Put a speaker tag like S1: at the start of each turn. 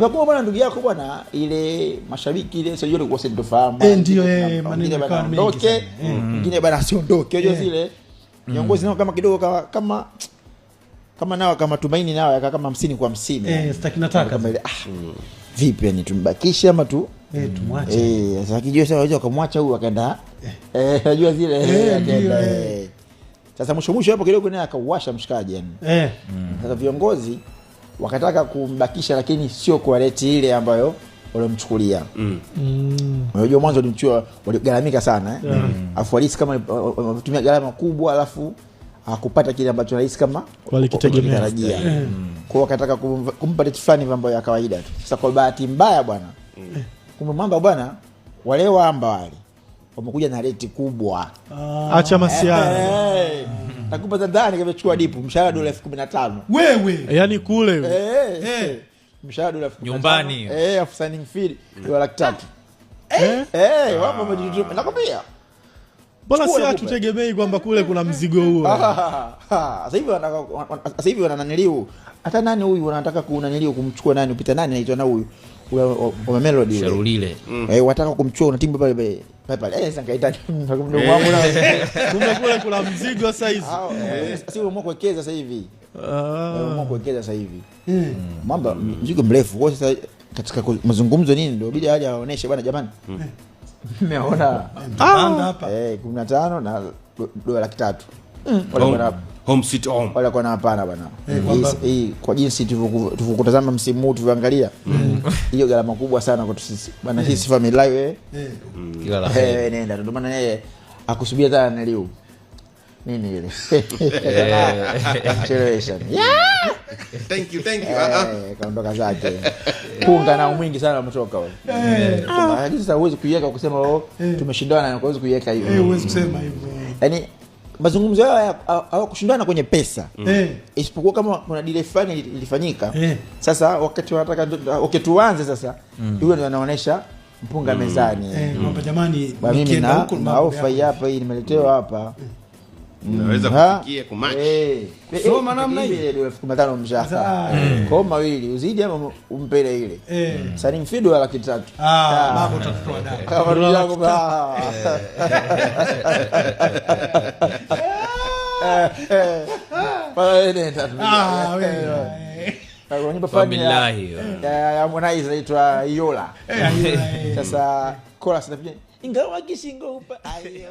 S1: Kwa bwana ndugu yako bwana ile mashabiki ile sio yule kwa sintofahamu.
S2: Ndio maneno bwana
S1: ondoke. Mwingine bwana asiondoke. Unajua zile viongozi nao kama kidogo kama nao kama Tumaini nao kama 50 kwa 50.
S2: Sitaki nataka
S1: kama ile vipi yani tumbakishe ama tu
S2: tumwache.
S1: Sasa kijua sasa unajua kumwacha huyu akaenda unajua zile akaenda. Sasa mwisho hapo kidogo naye akauasha mshikaji yani. Sasa viongozi wakataka kumbakisha lakini sio kwa rate ile ambayo walimchukulia. Unajua mwanzo walimchua waligaramika sana afu alisi kama wametumia gharama kubwa alafu hakupata kile ambacho rais kama
S2: walikitegemea.
S1: Kwa wakataka kumpa rate fulani ambayo ya kawaida tu. Sasa kwa bahati mbaya bwana kumbe mamba bwana wale wamba wale wamekuja na rate kubwa.
S2: Acha masiara.
S1: Nakupa ndani kamechukua dipu mshahara dola 15,000.
S2: Wewe yani kule
S1: mshahara dola 15,000
S3: nyumbani.
S1: Afu signing fee dola 300,000. Wapo mjituma nakwambia.
S2: Bora si hatutegemei kwamba kule kuna mzigo huo.
S1: Sasa hivi wanananiliu hata nani huyu wanataka kunaniliu kumchukua nani upita nani anaitwa na huyu wa Melody
S3: Sharulile.
S1: Wataka kumchukua una timu pale sasa kaita mdogo wangu na
S2: kumbe kule kuna mzigo sasa hizi.
S1: Sasa wewe kuwekeza sasa hivi. Kuwekeza sasa hivi. Mambo mzigo mrefu kwa sasa katika mazungumzo nini ndio bidi aje aoneshe bwana jamani. Nimeona
S2: hapa
S1: 15 na dola 300,000.
S3: Home sweet home.
S1: Wala kwa hapana bwana. Hii kwa jinsi tulikutazama msimu huu tuangalia. Hiyo gharama kubwa sana kwa sisi. Bwana sisi family wewe.
S3: Kila la heri.
S1: Nenda ndio maana yeye akusubia tena na leo. Nini ile? Acceleration.
S4: Thank you.
S1: Kaondoka zake. Punga na mwingi sana umetoka wewe. Sasa huwezi kuiweka kusema tumeshindana na huwezi kuiweka hivyo.
S2: Huwezi kusema hivyo.
S1: Yaani mazungumzo haya hawakushindana kwenye pesa. Isipokuwa kama kuna delay fulani ilifanyika. Sasa wakati wanataka tuanze sasa yule ndio anaonesha mpunga mezani.
S2: Mambo jamani
S1: mimi na ofa hapa hii nimeletewa hapa.
S4: Unaweza kufikia kumatch.
S1: Soma namna hii dola 15,000 mshahara. Kwa mawili uzidi ama umpele ile. Signing fee dola 300,000.
S2: Mambo utatoa dada.
S1: Kama ndugu yangu wewe
S3: familia hiyo.
S1: Ya Harmonize inaitwa Yola. Sasa chorus inapiga ingawa kishingo upa ayo.